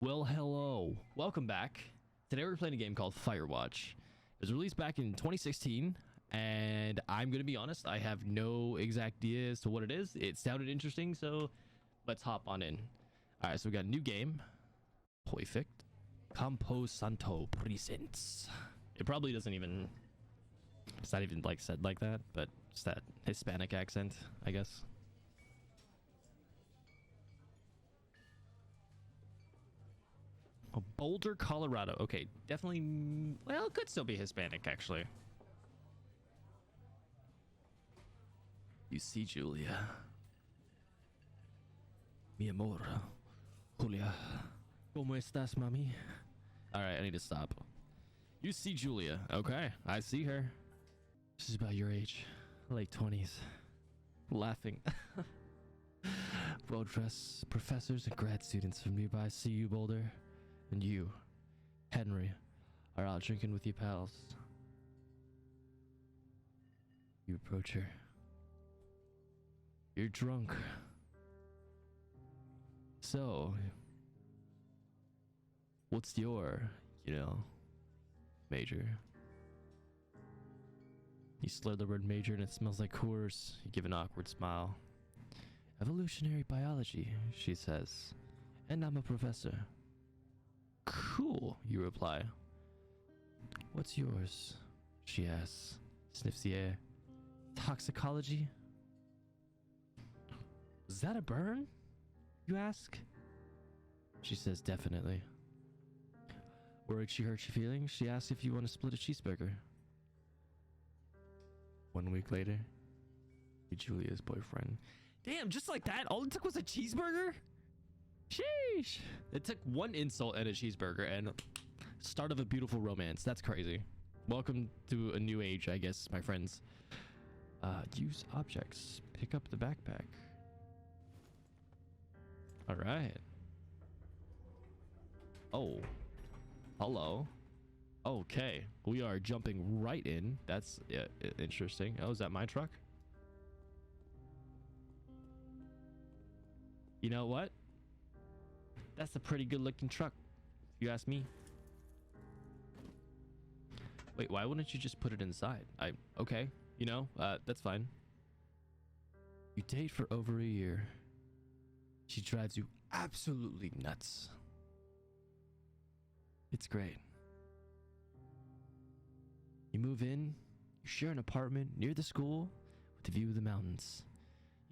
Well, hello. Welcome back. Today we're playing a game called Firewatch. It was released back in 2016, and I'm going to be honest, I have no exact idea as to what it is. It sounded interesting, so let's hop on in. All right, so we got a new game. Perfect. Campo Santo Presents. It probably doesn't even... It's not even like said like that, but it's that Hispanic accent, I guess. Oh, Boulder, Colorado. Okay, definitely. Well, it could still be Hispanic, actually. You see, Julia. Mi amor. Julia. ¿Cómo estás, mami? All right, I need to stop. You see Julia. Okay, I see her. She's about your age. Late 20s. Laughing. Well-dressed professors and grad students from nearby CU Boulder. And you, Henry, are out drinking with your pals. You approach her. You're drunk. So, what's your, major? You slur the word major and it smells like Coors. You give an awkward smile. Evolutionary biology, she says. And I'm a professor. Cool, you reply. What's yours? She asks, sniffs the air. Toxicology? Was that a burn? You ask. She says definitely. Worried she hurt your feelings, she asks if you want to split a cheeseburger. 1 week later, you're Julia's boyfriend. Damn, just like that? All it took was a cheeseburger? Sheesh. It took one insult and a cheeseburger and start of a beautiful romance. That's crazy. Welcome to a new age, I guess, my friends. Use objects. Pick up the backpack. All right. Oh. Hello. Okay. We are jumping right in. That's interesting. Oh, is that my truck? You know what? That's a pretty good looking truck, if you ask me. Wait, why wouldn't you just put it inside? Okay, that's fine. You date for over a year. She drives you absolutely nuts. It's great. You move in, you share an apartment near the school with a view of the mountains.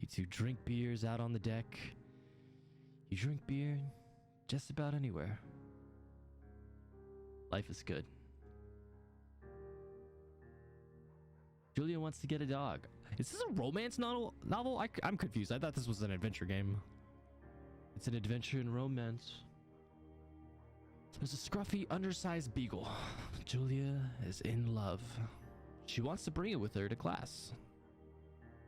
You two drink beers out on the deck. You drink beer just about anywhere. Life is good. Julia wants to get a dog. Is this a romance novel? I'm confused. I thought this was an adventure game. It's an adventure and romance. There's a scruffy, undersized beagle. Julia is in love. She wants to bring it with her to class.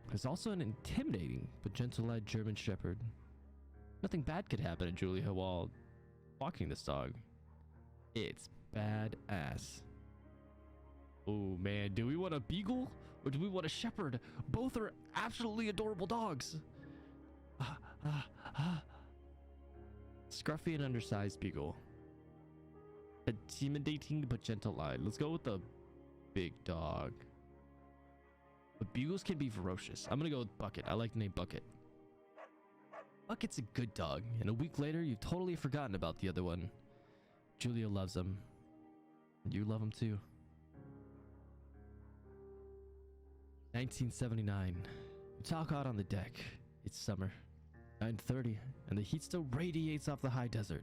There's also an intimidating but gentle-eyed German shepherd. Nothing bad could happen to Julia while walking this dog. It's badass. Oh man, do we want a beagle or do we want a shepherd? Both are absolutely adorable dogs. Scruffy and undersized beagle. Intimidating but gentle-eyed. Let's go with the big dog. But beagles can be ferocious. I'm gonna go with Bucket. I like the name Bucket. Bucket's a good dog, and a week later, you've totally forgotten about the other one. Julia loves him. And you love him too. 1979. You talk out on the deck. It's summer. 9:30, and the heat still radiates off the high desert.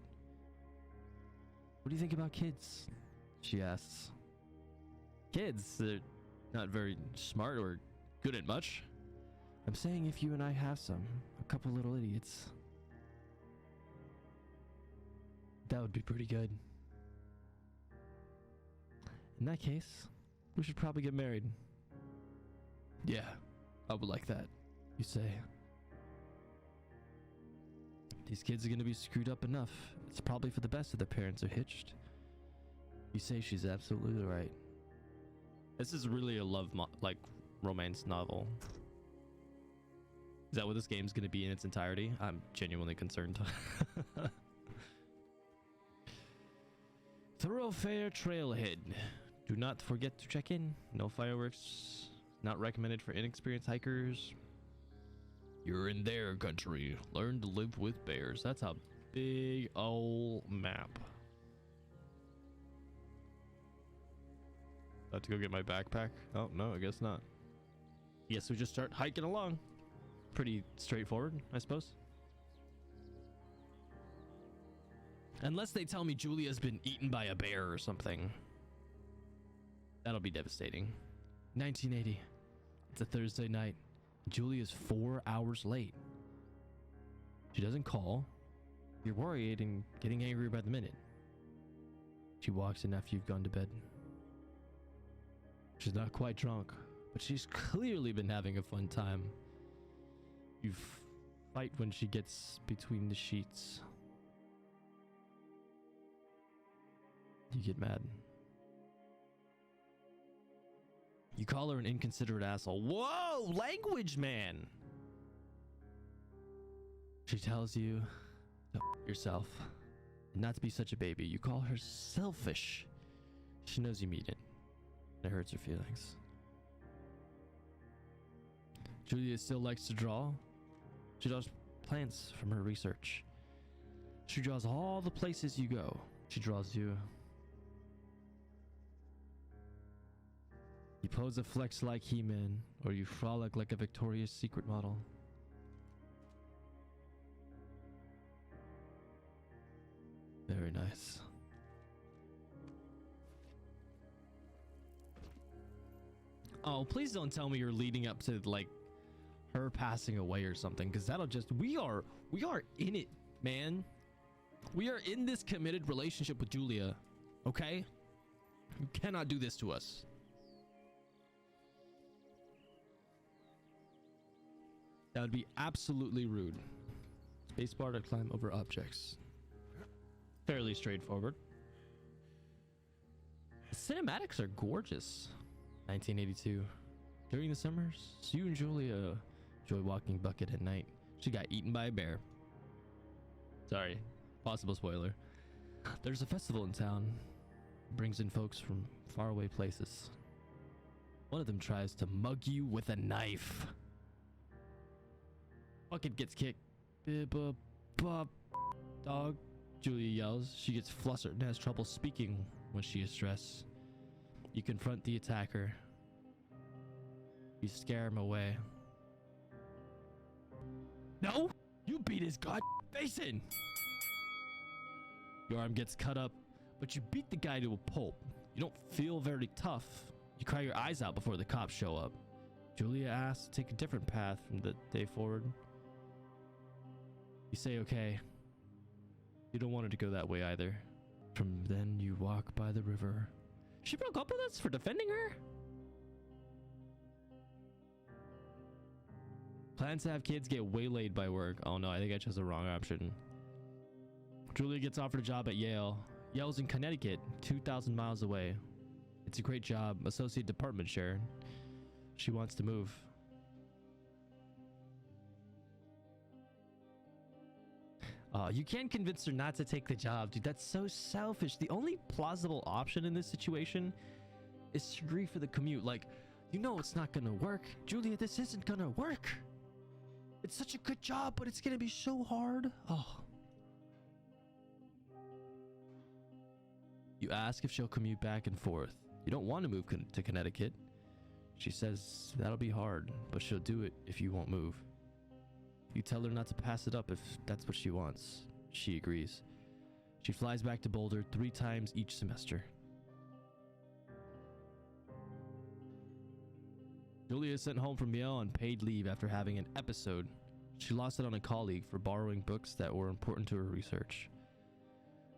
What do you think about kids? She asks. Kids? They're not very smart or good at much. I'm saying if you and I have some, a couple little idiots, that would be pretty good. In that case, we should probably get married. Yeah, I would like that, you say. These kids are going to be screwed up enough. It's probably for the best if their parents are hitched. You say she's absolutely right. This is really a romance novel. Is that what this game's going to be in its entirety? I'm genuinely concerned. Thoroughfare Trailhead. Do not forget to check in. No fireworks. Not recommended for inexperienced hikers. You're in their country. Learn to live with bears. That's a big old map. About to go get my backpack. Oh, no, I guess not. Yes, we just start hiking along. Pretty straightforward, I suppose. Unless they tell me Julia's been eaten by a bear or something. That'll be devastating. 1980. It's a Thursday night. Julia's 4 hours late. She doesn't call. You're worried and getting angry by the minute. She walks in after you've gone to bed. She's not quite drunk, but she's clearly been having a fun time. You fight when she gets between the sheets. You get mad. You call her an inconsiderate asshole. Whoa, language, man. She tells you to yourself and not to be such a baby. You call her selfish. She knows you mean it. It hurts her feelings. Julia still likes to draw. She draws plants from her research. She draws all the places you go. She draws you. You pose a flex like He-Man, or you frolic like a Victoria's Secret model. Very nice. Oh, please don't tell me you're leading up to like her passing away or something, because that'll just we are in it, man. We are in this committed relationship with Julia. Okay? You cannot do this to us. That would be absolutely rude. Spacebar to climb over objects. Fairly straightforward. The cinematics are gorgeous. 1982. During the summers, you and Julia enjoy walking bucket at night. She got eaten by a bear. Sorry, possible spoiler. There's a festival in town. It brings in folks from faraway places. One of them tries to mug you with a knife. Bucket gets kicked. Dog. Julia yells. She gets flustered and has trouble speaking when she is stressed. You confront the attacker. You scare him away. No! You beat his god face in! Your arm gets cut up, but you beat the guy to a pulp. You don't feel very tough. You cry your eyes out before the cops show up. Julia asks to take a different path from the day forward. You say okay. You don't want her to go that way either. From then you walk by the river. She broke up with us for defending her? Plans to have kids get waylaid by work. Oh no, I think I chose the wrong option. Julia gets offered a job at Yale. Yale's in Connecticut, 2,000 miles away. It's a great job, associate department chair. She wants to move. You can't convince her not to take the job, dude. That's so selfish. The only plausible option in this situation is to agree for the commute. Like, you know it's not gonna work. Julia, this isn't gonna work. It's such a good job, but it's gonna be so hard. Oh. You ask if she'll commute back and forth. You don't want to move to Connecticut. She says that'll be hard, but she'll do it if you won't move. You tell her not to pass it up if that's what she wants. She agrees. She flies back to Boulder 3 times each semester. Julia is sent home from Yale on paid leave after having an episode. She lost it on a colleague for borrowing books that were important to her research.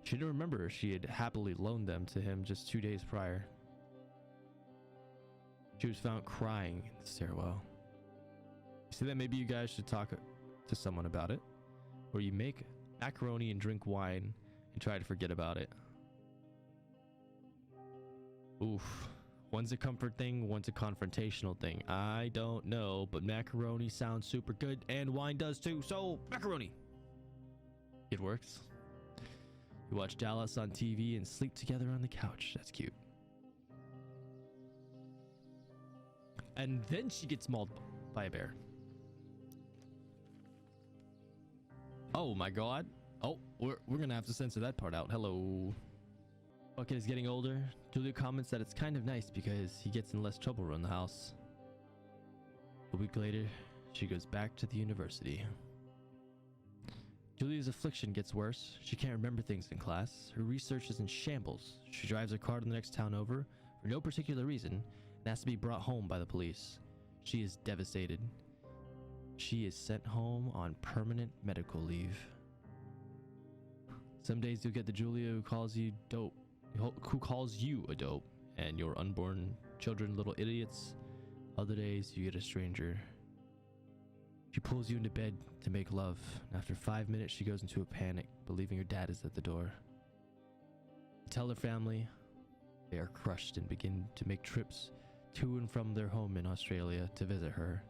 She didn't remember she had happily loaned them to him just 2 days prior. She was found crying in the stairwell. You see that maybe you guys should talk to someone about it, or you make macaroni and drink wine and try to forget about it. Oof. One's a comfort thing, one's a confrontational thing. I don't know, but macaroni sounds super good and wine does too, so macaroni. It works. You watch Dallas on TV and sleep together on the couch. That's cute. And then she gets mauled by a bear. Oh my god. Oh, we're gonna have to censor that part out. Hello. Bucket is getting older. Julia comments that it's kind of nice because he gets in less trouble around the house. A week later, she goes back to the university. Julia's affliction gets worse. She can't remember things in class. Her research is in shambles. She drives her car to the next town over for no particular reason and has to be brought home by the police. She is devastated. She is sent home on permanent medical leave. Some days you'll get the Julia who calls you a dope and your unborn children little idiots. Other days you get a stranger. She pulls you into bed to make love, and after 5 minutes she goes into a panic, believing her dad is at the door. Tell her family. They are crushed and begin to make trips to and from their home in Australia to visit her.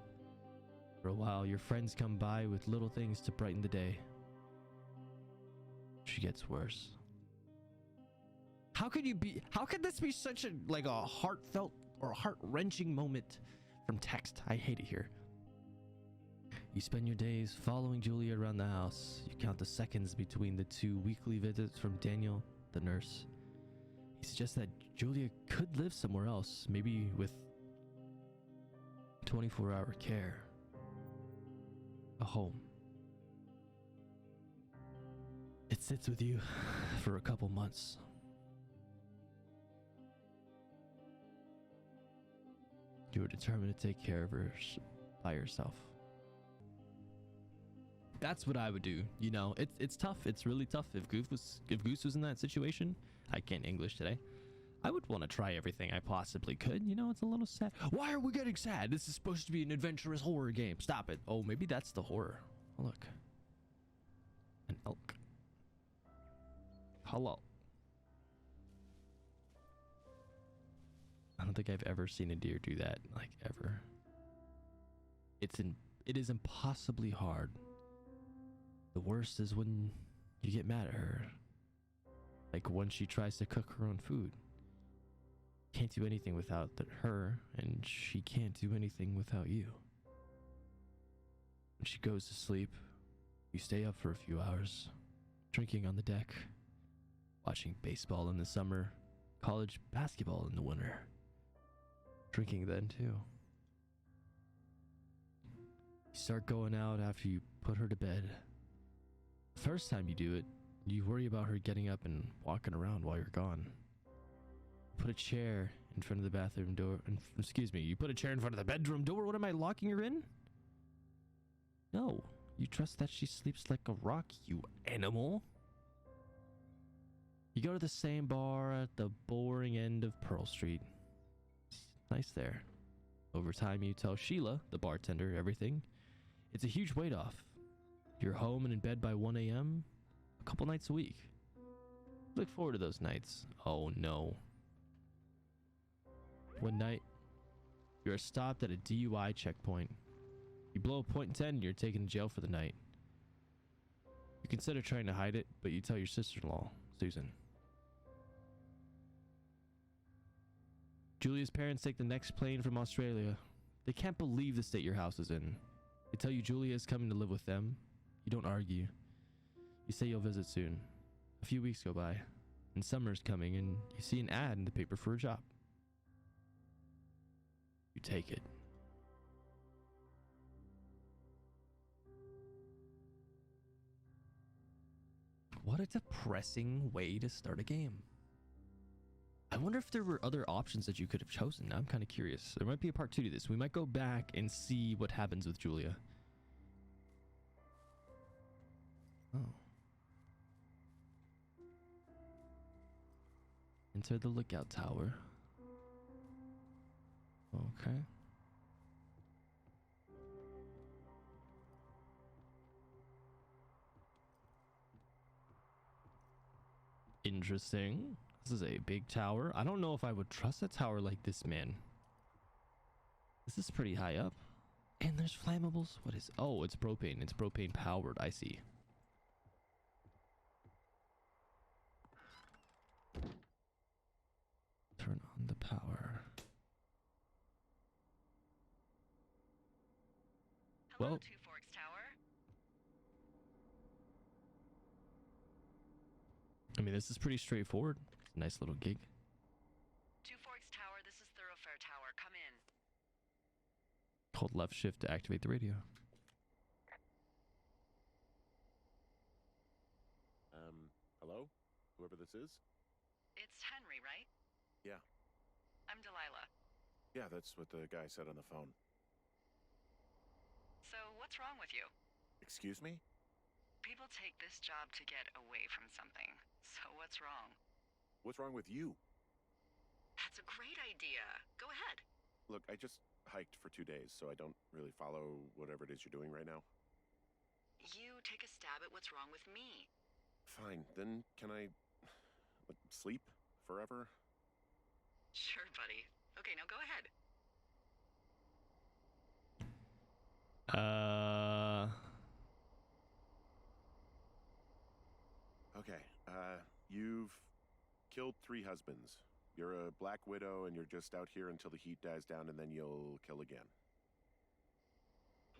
For a while, your friends come by with little things to brighten the day. She gets worse. How could this be such a heartfelt or heart-wrenching moment from text? I hate it here. You spend your days following Julia around the house. You count the seconds between the 2 weekly visits from Daniel, the nurse. He suggests that Julia could live somewhere else, maybe with 24-hour care. A home. It sits with you for a couple months. You are determined to take care of her by yourself. That's what I would do. You know, it's tough. It's really tough. If Goose was in that situation, I can't English today. I would want to try everything I possibly could. You know, it's a little sad. Why are we getting sad? This is supposed to be an adventurous horror game. Stop it. Oh, maybe that's the horror. Oh, look. An elk. Hello. I don't think I've ever seen a deer do that, like ever. It is impossibly hard. The worst is when you get mad at her. Like when she tries to cook her own food. Can't do anything without her, and she can't do anything without you. When she goes to sleep, you stay up for a few hours, drinking on the deck, watching baseball in the summer, college basketball in the winter. Drinking then too. You start going out after you put her to bed. First time you do it, you worry about her getting up and walking around while you're gone. Put a chair in front of the bathroom door. You put a chair in front of the bedroom door. What am I, locking her in? No, you trust that she sleeps like a rock, you animal. You go to the same bar at the boring end of Pearl Street. It's nice there. Over time, you tell Sheila, the bartender, everything. It's a huge weight off. You're home and in bed by 1 a.m. a couple nights a week. Look forward to those nights. Oh no. One night, you are stopped at a DUI checkpoint. You blow a .10 and you're taken to jail for the night. You consider trying to hide it, but you tell your sister-in-law, Susan. Julia's parents take the next plane from Australia. They can't believe the state your house is in. They tell you Julia is coming to live with them. You don't argue. You say you'll visit soon. A few weeks go by, and summer's coming, and you see an ad in the paper for a job. You take it. What a depressing way to start a game. I wonder if there were other options that you could have chosen. I'm kind of curious. There might be a part 2 to this. We might go back and see what happens with Julia. Oh. Enter the lookout tower. Okay. Interesting. This is a big tower. I don't know if I would trust a tower like this, man. This is pretty high up. And there's flammables. What is... Oh, it's propane. It's propane powered. I see. Tower. Hello, Well, Two Forks Tower. I mean, this is pretty straightforward. It's a nice little gig. Two Forks Tower, this is Thoroughfare Tower. Come in. Hold left shift to activate the radio. Hello? Whoever this is? It's Henry, right? Yeah. I'm Delilah. Yeah, that's what the guy said on the phone. So, what's wrong with you? Excuse me? People take this job to get away from something. So, what's wrong? What's wrong with you? That's a great idea. Go ahead. Look, I just hiked for 2 days, so I don't really follow whatever it is you're doing right now. You take a stab at what's wrong with me. Fine, then can I sleep forever? Sure, buddy. Okay, now go ahead. Okay, you've killed 3 husbands. You're a black widow and you're just out here until the heat dies down and then you'll kill again.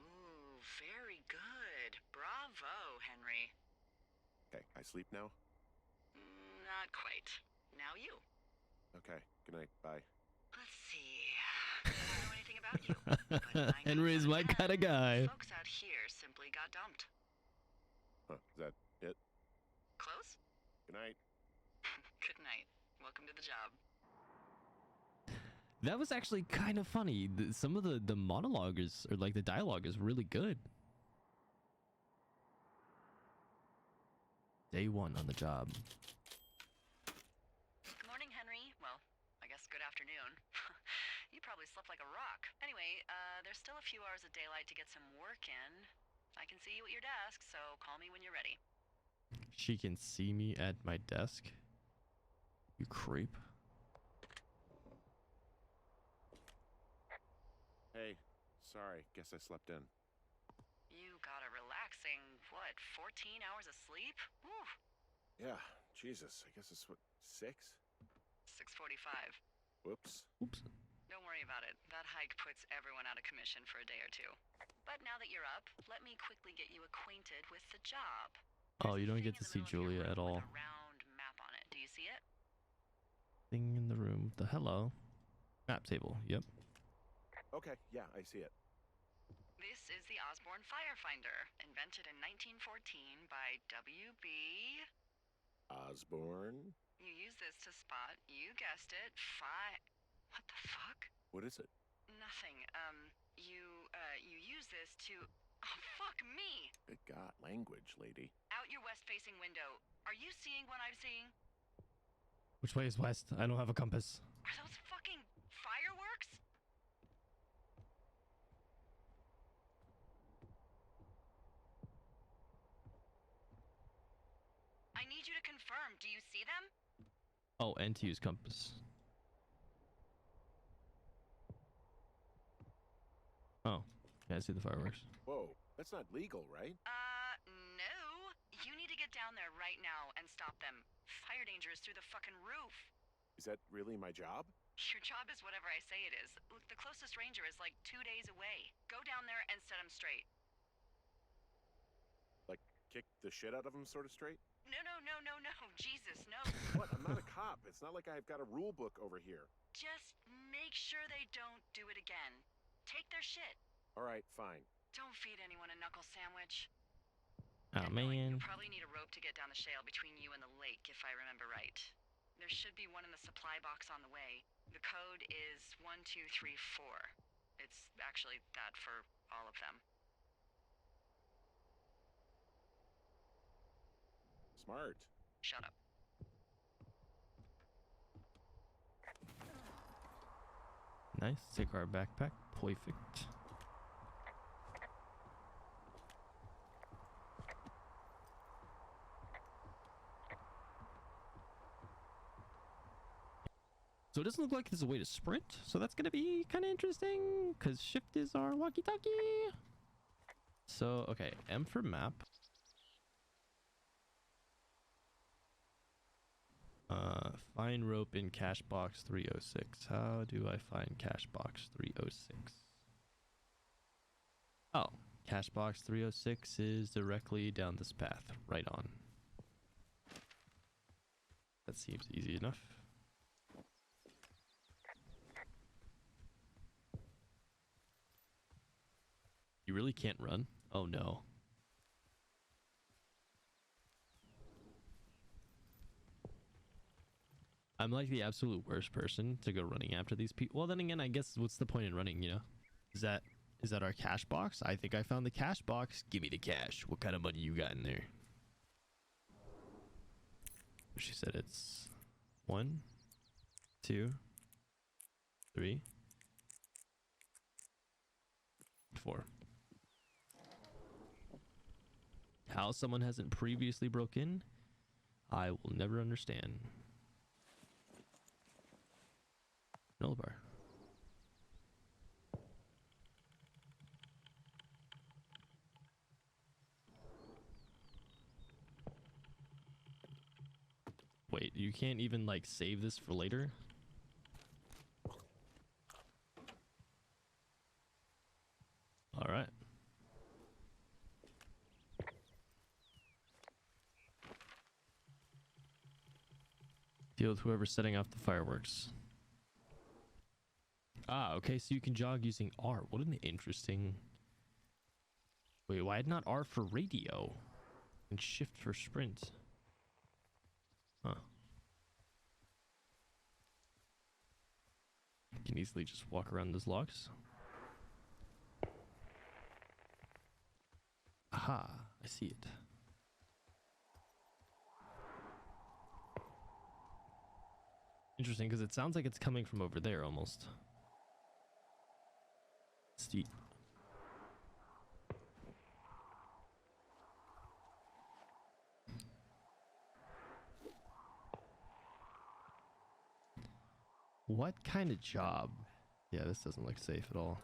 Ooh, very good. Bravo, Henry. Okay, I sleep now? Not quite. Now you. Okay, good night, bye. Let's see. I don't know anything about you. But 9 Henry is times my out of kind of 10, guy. Folks out here simply got dumped. Huh, is that it? Close? Good night. Good night. Welcome to the job. That was actually kind of funny. Some of the monologue is, or like the dialogue is really good. Day 1 on the job. Good morning, Henry. Well, I guess good afternoon. You probably slept like a rock. Anyway, there's still a few hours of daylight to get some work in. I can see you at your desk, so call me when you're ready. She can see me at my desk. You creep. Hey, sorry, guess I slept in. You got a relaxing, what, 14 hours of sleep? Whew. Yeah, Jesus, I guess it's what, 6? 6:45. Whoops. Oops. Don't worry about it. That hike puts everyone out of commission for a day or two. But now that you're up, let me quickly get you acquainted with the job. Oh, you don't Thing get in to the see middle of your Julia at room all. with a round map on it. Do you see it? Thing in the room. The hello. Map table. Yep. Okay, yeah, I see it. This is the Osborne Firefinder, invented in 1914 by W.B. Osborne? You use this to spot, you guessed it, What the fuck? What is it? Nothing. You use this to... Oh, fuck me! Good God, language, lady. Out your west-facing window. Are you seeing what I'm seeing? Which way is west? I don't have a compass. Are those fucking fireworks? I need you to confirm. Do you see them? Oh, and to use compass. Oh, yeah, I see the fireworks. Whoa, that's not legal, right? No. You need to get down there right now and stop them. Fire danger is through the fucking roof. Is that really my job? Your job is whatever I say it is. Look, the closest ranger is like 2 days away. Go down there and set him straight. Like, kick the shit out of him sort of straight? No. Jesus, no. What? I'm not a cop. It's not like I've got a rule book over here. Just make sure they don't do it again. Take their shit. All right, fine. Don't feed anyone a knuckle sandwich. Oh, Get going. man. You'll probably need a rope to get down the shale between you and the lake, if I remember right. There should be one in the supply box on the way. The code is 1234. It's actually that for all of them. Smart. Shut up. Nice. Take our backpack. Perfect. So it doesn't look like there's a way to sprint. So that's going to be kind of interesting because shift is our walkie-talkie. So, okay. M for map. Find rope in cache box 306. How do I find cache box 306? Oh, cache box 306 is directly down this path. Right on. That seems easy enough. You really can't run? Oh no. I'm like the absolute worst person to go running after these people. Well, then again, I guess what's the point in running, you know? Is that our cash box? I think I found the cash box. Give me the cash. What kind of money you got in there? She said it's 1, 2, 3, 4. How someone hasn't previously broken, I will never understand. Null bar. Wait, you can't even like save this for later? All right. Deal with whoever's setting off the fireworks. Ah, okay, so you can jog using R. What an interesting... Wait, why not R for radio? And shift for sprint? Huh. You can easily just walk around those logs. Aha, I see it. Interesting, because it sounds like it's coming from over there almost. Steep. What kind of job? Yeah, this doesn't look safe at all.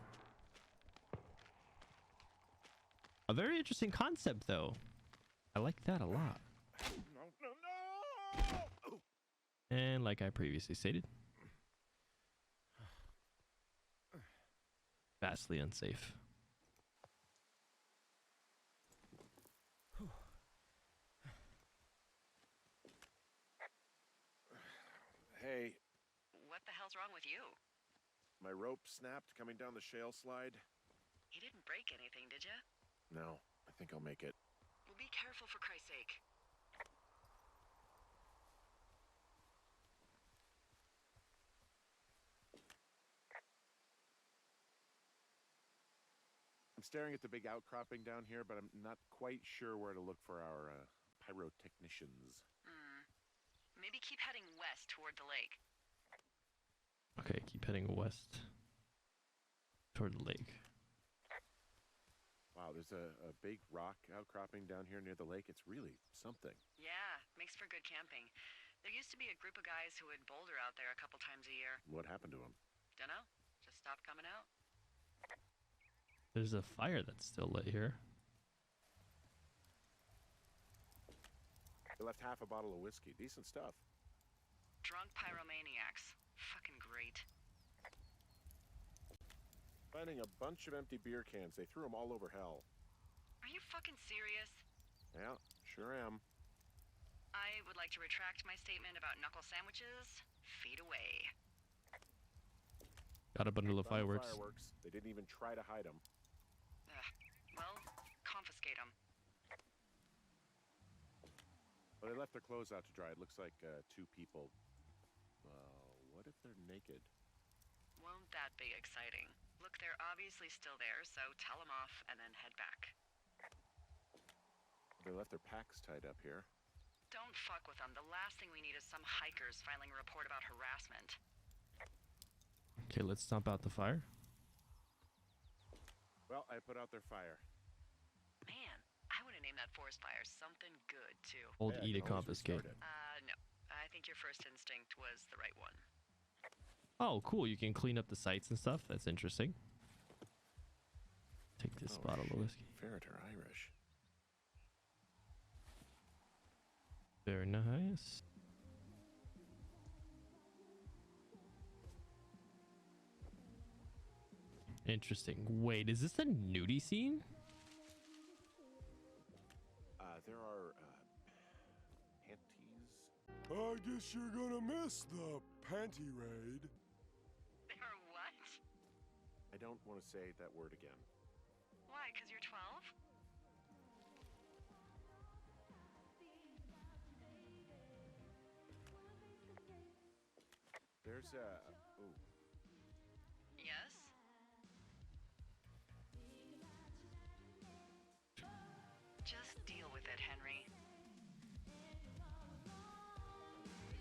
A very interesting concept, though. I like that a lot. No. And like I previously stated, vastly unsafe. Hey, What the hell's wrong with you? my rope snapped coming down the shale slide. You didn't break anything, did you? No, I think I'll make it. Well, be careful for Christ's sake. I'm staring at the big outcropping down here, but I'm not quite sure where to look for our pyrotechnicians. Maybe keep heading west toward the lake. Okay, keep heading west toward the lake. Wow, there's a big rock outcropping down here near the lake. It's really something. Yeah, makes for good camping. There used to be a group of guys who would boulder out there a couple times a year. What happened to them? Dunno, just stopped coming out. There's a fire that's still lit here. They left half a bottle of whiskey. Decent stuff. Drunk pyromaniacs. Fucking great. Finding a bunch of empty beer cans. They threw them all over hell. Are you fucking serious? Yeah, sure am. I would like to retract my statement about knuckle sandwiches. Feet away. Got a bundle of Found the fireworks. They didn't even try to hide them. Well, confiscate them. Well, they left their clothes out to dry. It looks like 2 people. What if they're naked? Won't that be exciting? Look, they're obviously still there, so tell them off and then head back. They left their packs tied up here. Don't fuck with them. The last thing we need is some hikers filing a report about harassment. Okay, let's stomp out the fire. Well, I put out their fire. Man, I would have named that forest fire something good, too. Hold Hey, I E to can always confiscate. restart it. No. I think your first instinct was the right one. Oh, cool. You can clean up the sites and stuff. That's interesting. Take this bottle of whiskey. Ferret are Irish. Very nice. Interesting. Wait, is this a nudie scene? There are panties. I guess you're gonna miss the panty raid. There are what? I don't want to say that word again. Why, because you're 12? There's a... Ooh. Yes? Just deal with it, Henry.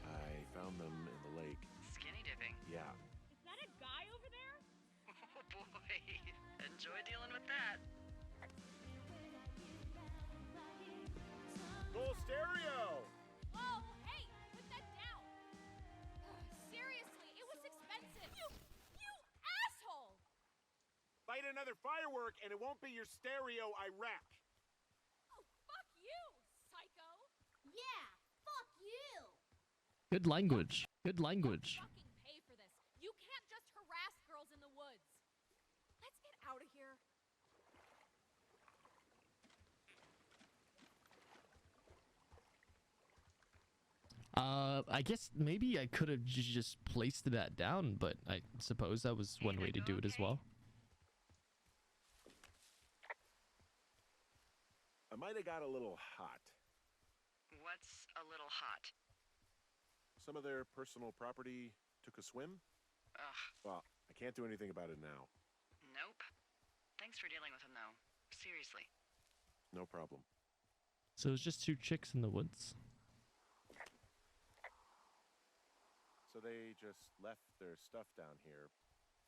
I found them in the lake. Skinny dipping. Yeah. Is that a guy over there? Oh boy. Enjoy dealing with that. Full stereo! Whoa, hey, put that down. Seriously, it was expensive. You asshole! Light another firework and it won't be your stereo I wreck. Oh, fuck you, psycho. Yeah, fuck you. Good language. Good language. Fucking pay for this. You can't just harass girls in the woods. Let's get out of here. I guess maybe I could have just placed that down, but I suppose that was one way to do it as well. I might have got a little hot. What's a little hot? Some of their personal property took a swim. Ugh, Well, I can't do anything about it now. nope. Thanks for dealing with him, though. Seriously. No problem. So it was just two chicks in the woods. So they just left their stuff down here,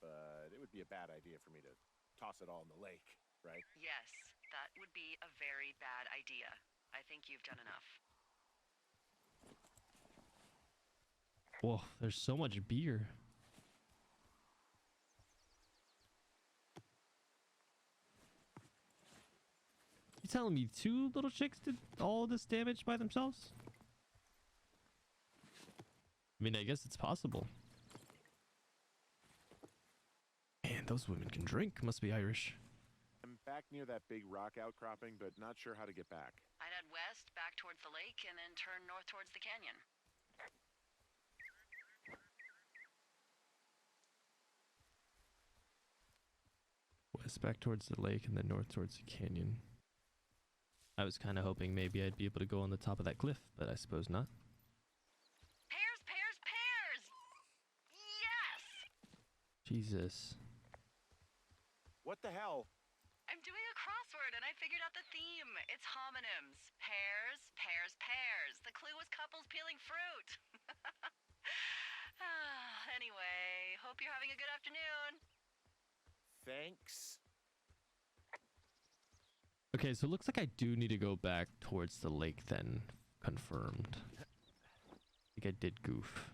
but it would be a bad idea for me to toss it all in the lake, right? Yes, that would be a very bad idea. I think you've done enough. Whoa, there's so much beer. You telling me two little chicks did all this damage by themselves? I mean, I guess it's possible. Man, those women can drink. Must be Irish. I'm back near that big rock outcropping, but not sure how to get back. I'd head west, back towards the lake, and then turn north towards the canyon. West back towards the lake and then north towards the canyon. I was kind of hoping maybe I'd be able to go on the top of that cliff, but I suppose not. Pears, pears, pears! Yes! Jesus. What the hell? I'm doing a crossword and I figured out the theme. It's homonyms. Pears, pears, pears. The clue was couples peeling fruit. Anyway, hope you're having a good afternoon. Thanks. Okay, so it looks like I do need to go back towards the lake then. Confirmed. I think I did goof.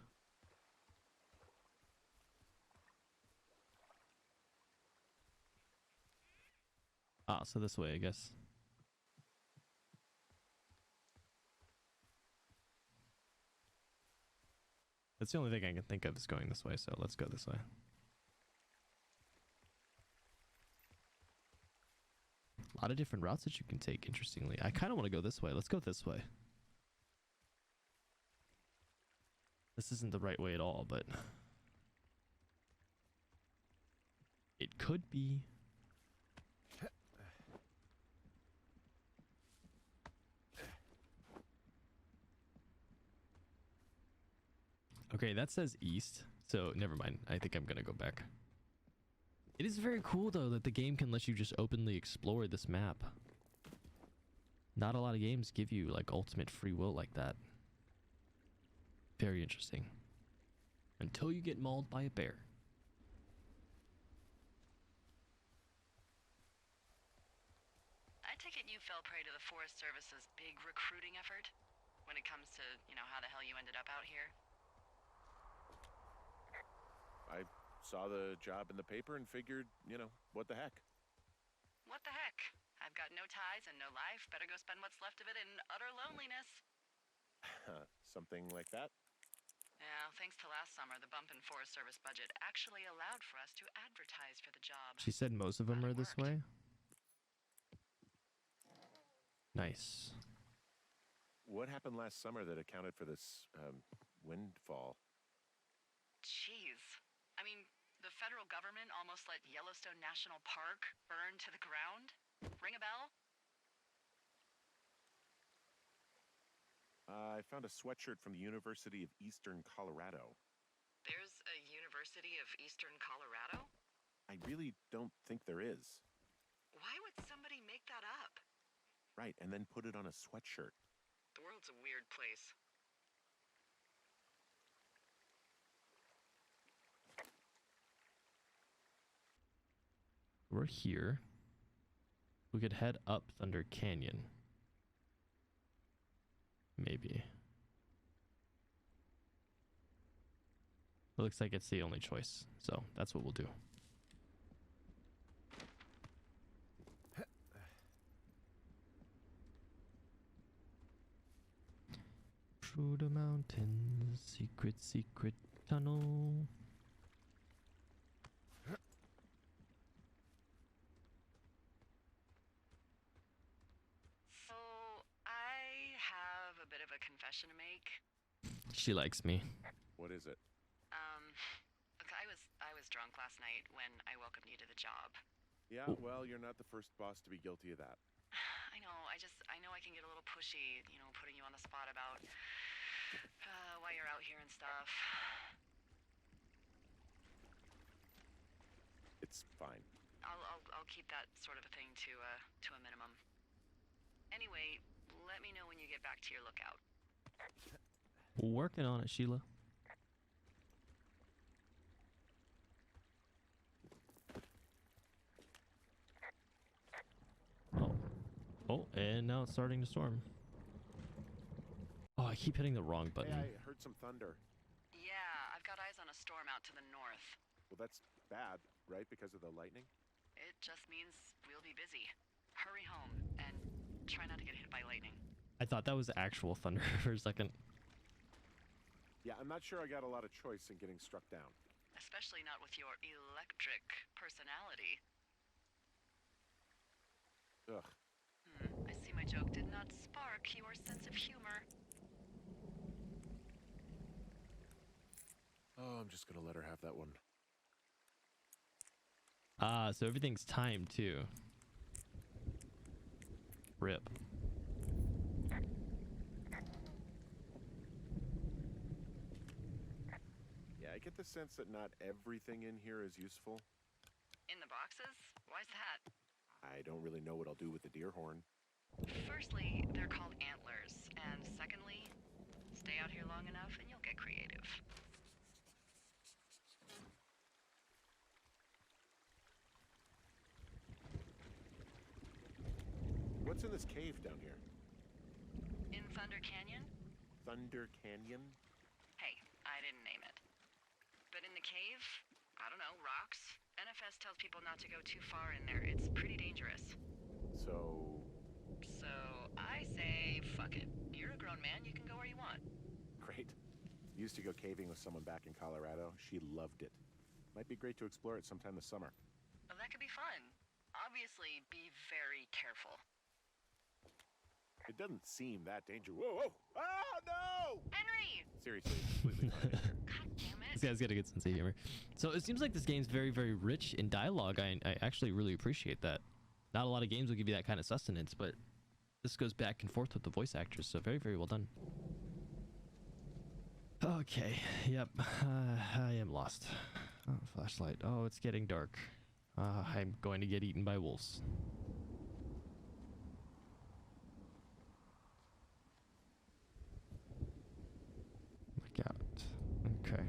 Ah, so this way, I guess. That's the only thing I can think of is going this way, so let's go this way. A lot of different routes that you can take, interestingly. I kind of want to go this way. Let's go this way. This isn't the right way at all, but it could be. Okay, that says east, so never mind. I think I'm gonna go back. It is very cool though that the game can let you just openly explore this map. Not a lot of games give you like ultimate free will like that. Very interesting. Until you get mauled by a bear. I take it you fell prey to the Forest Service's big recruiting effort when it comes to, how the hell you ended up out here. I saw the job in the paper and figured, what the heck? What the heck? I've got no ties and no life. Better go spend what's left of it in utter loneliness. Something like that? Yeah, thanks to last summer, the bump in Forest Service budget actually allowed for us to advertise for the job. She said most of them Glad are it this worked. way. Nice. What happened last summer that accounted for this windfall? Jeez. I mean, the federal government almost let Yellowstone National Park burn to the ground? Ring a bell? I found a sweatshirt from the University of Eastern Colorado. There's a University of Eastern Colorado? I really don't think there is. Why would somebody make that up? Right, and then put it on a sweatshirt. The world's a weird place. We're here. We could head up Thunder Canyon. Maybe. It looks like it's the only choice, so that's what we'll do. Through the mountains, secret, secret tunnel. So, I have a bit of a confession to make. She likes me. What is it? Look, I was drunk last night when I welcomed you to the job. Yeah, well, you're not the first boss to be guilty of that. I know, I know I can get a little pushy, you know, putting you on the spot about why you're out here and stuff. It's fine. I'll keep that sort of a thing to a minimum. Anyway, let me know when you get back to your lookout. Working on it, Sheila. Oh, and now it's starting to storm. Oh, I keep hitting the wrong button. Hey, I heard some thunder. Yeah, I've got eyes on a storm out to the north. Well, that's bad, right? Because of the lightning? It just means we'll be busy. Hurry home and try not to get hit by lightning. I thought that was actual thunder for a second. Yeah, I'm not sure I got a lot of choice in getting struck down. Especially not with your electric personality. Ugh. I see my joke did not spark your sense of humor. Oh, I'm just gonna let her have that one. Ah, so everything's timed too. Rip. Yeah, I get the sense that not everything in here is useful. In the boxes? Why's that? I don't really know what I'll do with the deer horn. Firstly, they're called antlers. And secondly, stay out here long enough and you'll get creative. What's in this cave down here? In Thunder Canyon? Thunder Canyon? Hey, I didn't name it. But in the cave, I don't know, rocks. NFS tells people not to go too far in there. It's pretty dangerous. So I say, fuck it. You're a grown man, you can go where you want. great. Used to go caving with someone back in Colorado. She loved it. Might be great to explore it sometime this summer. Well, that could be fun. Obviously, be very careful. It doesn't seem that dangerous. Whoa, whoa! Ah, no! Henry! Seriously, it's completely fine in here. God damn it. This guy's got a good sense of humor. So it seems like this game's very, very rich in dialogue. I actually really appreciate that. Not a lot of games will give you that kind of sustenance, but this goes back and forth with the voice actors, so very, very well done. Okay, yep, I am lost. Oh, flashlight. Oh, it's getting dark. I'm going to get eaten by wolves. Look out. Okay.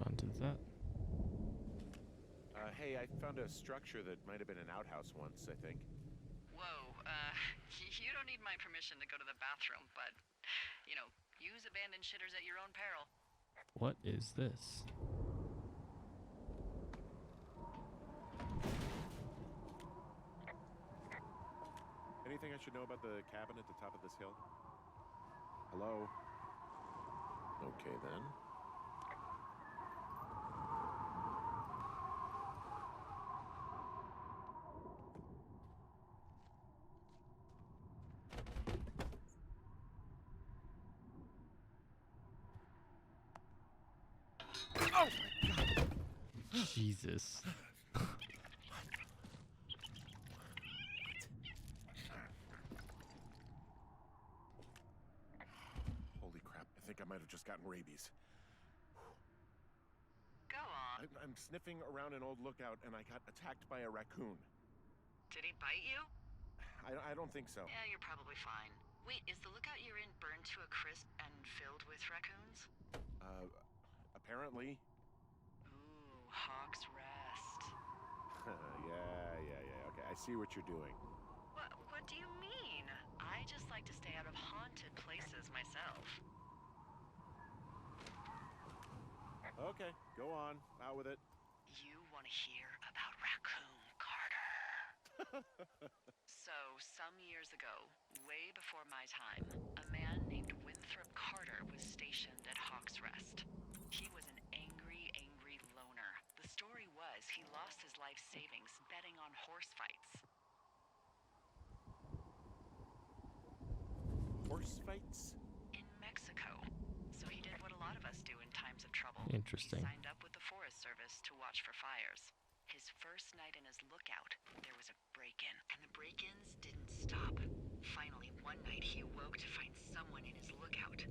Onto that. Hey, I found a structure that might have been an outhouse once, I think. Whoa, you don't need my permission to go to the bathroom, but, you know, use abandoned shitters at your own peril. What is this? I should know about the cabin at the top of this hill? Hello? Okay, then. Jesus. Holy crap, I think I might have just gotten rabies. Go on. I'm sniffing around an old lookout and I got attacked by a raccoon. Did he bite you? I don't think so. Yeah, you're probably fine. Wait, is the lookout you're in burned to a crisp and filled with raccoons? Apparently. Ooh, Hawk's Rest. Yeah. Okay, I see what you're doing. What do you mean? I just like to stay out of haunted places myself. Okay, go on. Out with it. You want to hear about Raccoon Carter? So, some years ago, way before my time, a man named Winthrop Carter was stationed at Hawk's Rest. He was an angry loner. The story was he lost his life savings betting on horse fights. Horse fights? In Mexico. So he did what a lot of us do in times of trouble. Interesting. He signed up with the Forest Service to watch for fires. His first night in his lookout, there was a break-in, and the break-ins didn't stop. Finally, one night he awoke to find someone in his lookout.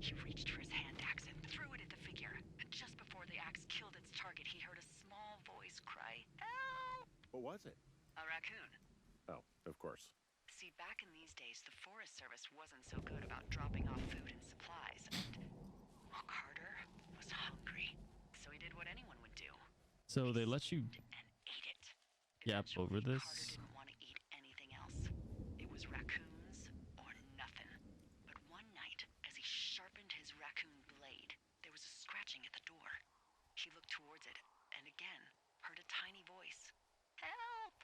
He reached for his hand axe and threw it at the figure. And just before the axe killed its target, he heard a small voice cry, "Help!" What was it? A raccoon. Oh, of course. See, back in these days, the Forest Service wasn't so good about dropping off food and supplies, and, well, Carter was hungry. So he did what anyone would do. So they let you And ate it. yap Eventually, over this? Carter didn't want to eat anything else. It was raccoons or nothing. But one night, as he sharpened his raccoon blade, there was a scratching at the door. He looked towards it, and again, heard a tiny voice. "Help!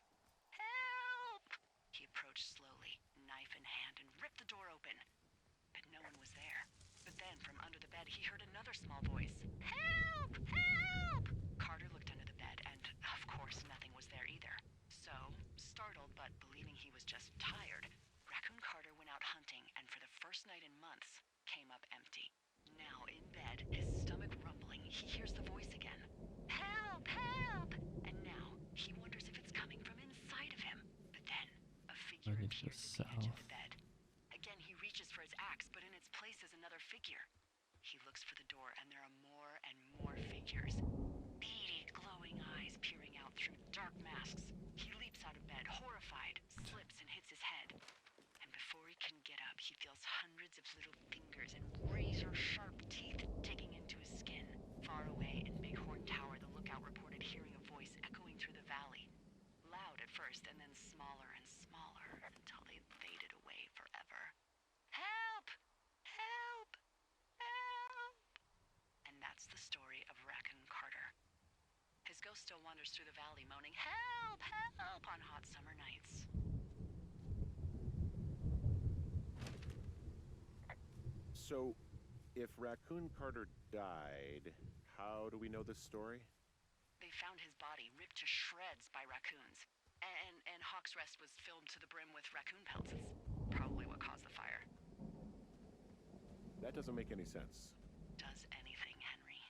Help!" He approached slowly, knife in hand, and ripped the door open. But no one was there. But then, from under the bed, he heard another small voice. "Help! Help!" Carter looked under the bed, and, of course, nothing was there either. So, startled but believing he was just tired, Raccoon Carter went out hunting, and for the first night in months, came up empty. Now, in bed, his stomach rumbling, he hears the voice again. "Help! Help!" And now, he wonders if it's coming from inside of him. But then, a figure Running to the appears at the edge of south. the bed. Again, he reaches for his axe, but in its place is another figure. He looks for the door, and there are more and more figures. Beady, glowing eyes peering out through dark masks. He leaps out of bed, horrified, slips and hits his head. And before he can get up, he feels hundreds of little fingers and razor-sharp teeth digging into his skin. Far away in Bighorn Tower, the lookout reported hearing a voice echoing through the valley. Loud at first, and then smaller and smaller, until they faded away forever. "Help! Help! Help!" And that's the story of Raccoon Carter. His ghost still wanders through the valley, moaning, "Help! Help!" on hot summer nights. So, if Raccoon Carter died, how do we know this story? They found his body ripped to shreds by raccoons. And Hawk's Rest was filled to the brim with raccoon pelts. It's probably what caused the fire. That doesn't make any sense. Does anything, Henry?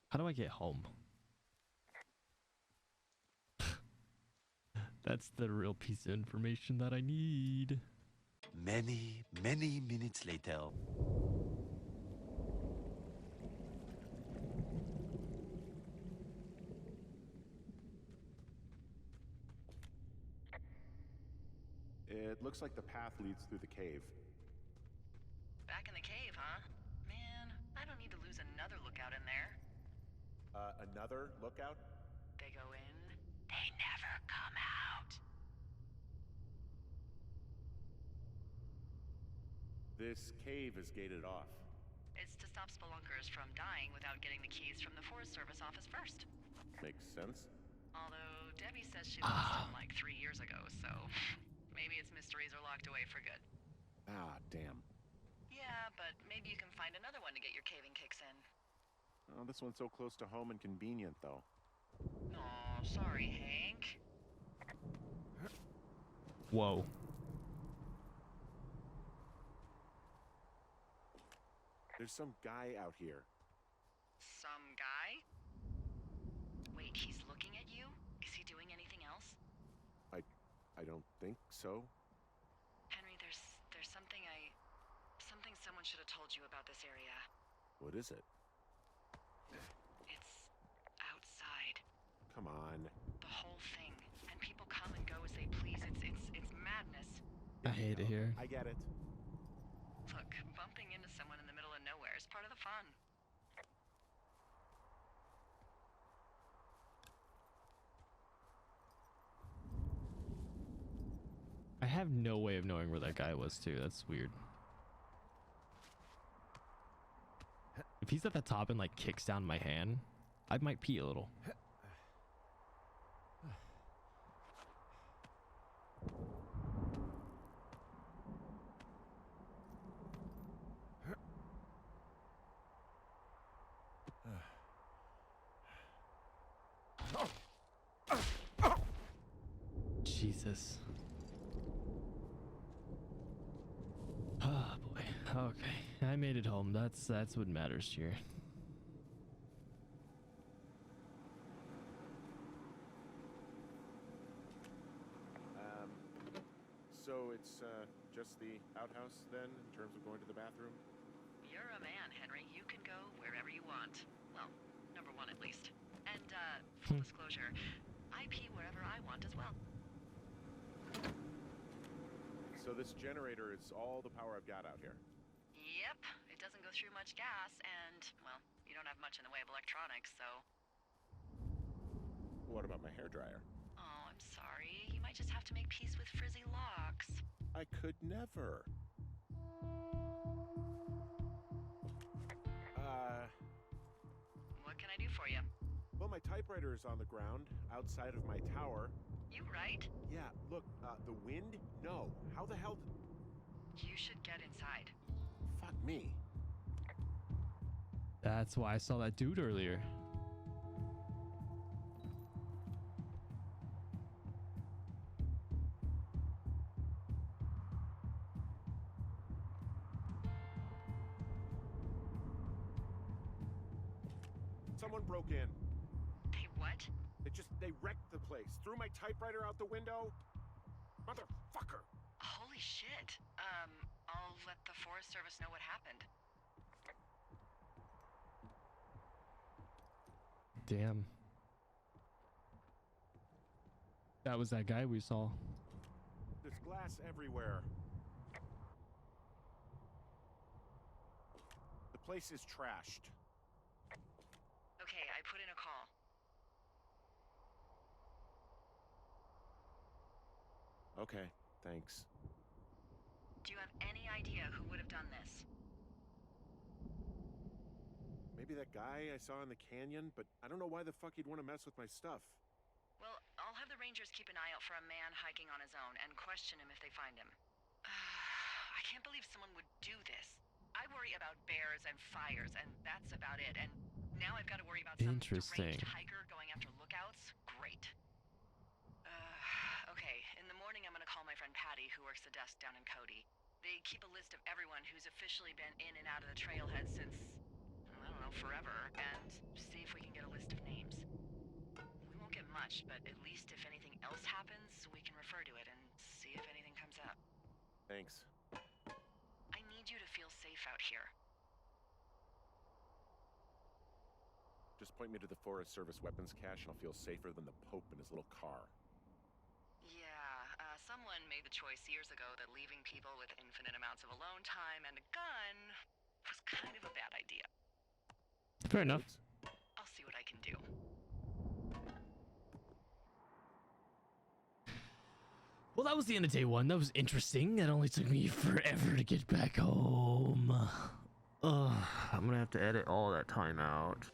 How do I get home? That's the real piece of information that I need. Many minutes later. It looks like the path leads through the cave. Back in the cave, huh? Man, I don't need to lose another lookout in there. Another lookout? They go in, they never come out. This cave is gated off. It's to stop spelunkers from dying without getting the keys from the Forest Service office first. Makes sense. Although Debbie says she lost them like 3 years ago, so Maybe its mysteries are locked away for good. Ah, damn. Yeah, but maybe you can find another one to get your caving kicks in. Oh, this one's so close to home and convenient, though. Aw, sorry, Hank. Whoa. There's some guy out here. Some guy? Wait, he's looking at you? Is he doing anything else? I don't think so. Henry, there's something someone should have told you about this area. What is it? It's outside. Come on. The whole thing. And people come and go as they please. It's madness. I hate it here. I get it. Look, bumping into someone in the middle of nowhere is part of the fun. I have no way of knowing where that guy was too. That's weird. If he's at the top and like kicks down my hand, I might pee a little. Jesus. Oh boy. Okay. I made it home. That's what matters here. So it's just the outhouse then, in terms of going to the bathroom? You're a man, Henry. You can go wherever you want. Well, number one at least. And, full disclosure, I pee wherever I want as well. So this generator is all the power I've got out here. Yep, it doesn't go through much gas, and, well, you don't have much in the way of electronics, so... What about my hairdryer? Oh, I'm sorry. You might just have to make peace with frizzy locks. I could never. What can I do for you? Well, my typewriter is on the ground, outside of my tower. You right? Yeah, look, the wind? No. How the hell You should get inside. Fuck me. That's why I saw that dude earlier. Someone broke in. Hey, what? They wrecked the place. Threw my typewriter out the window. Motherfucker. Holy shit. I'll let the Forest Service know what happened. Damn. That was that guy we saw. There's glass everywhere. The place is trashed. Okay, I put in a call. Okay, thanks. Do you have any idea who would have done this? Maybe that guy I saw in the canyon, but I don't know why the fuck he'd want to mess with my stuff. Well, I'll have the Rangers keep an eye out for a man hiking on his own and question him if they find him. I can't believe someone would do this. I worry about bears and fires, and that's about it. And now I've got to worry about some Interesting. deranged hiker going after lookouts? Great. Okay, in the morning I'm gonna call my friend Patty, who works the desk down in Cody. They keep a list of everyone who's officially been in and out of the trailhead since, I don't know, forever, and see if we can get a list of names. We won't get much, but at least if anything else happens, we can refer to it and see if anything comes up. Thanks. I need you to feel safe out here. Just point me to the Forest Service weapons cache and I'll feel safer than the Pope in his little car. Yeah, someone made the choice years ago that leaving people with infinite amounts of alone time and a gun was kind of a bad idea. Fair enough. I'll see what I can do. Well, that was the end of day one. That was interesting. It only took me forever to get back home. I'm gonna have to edit all that time out.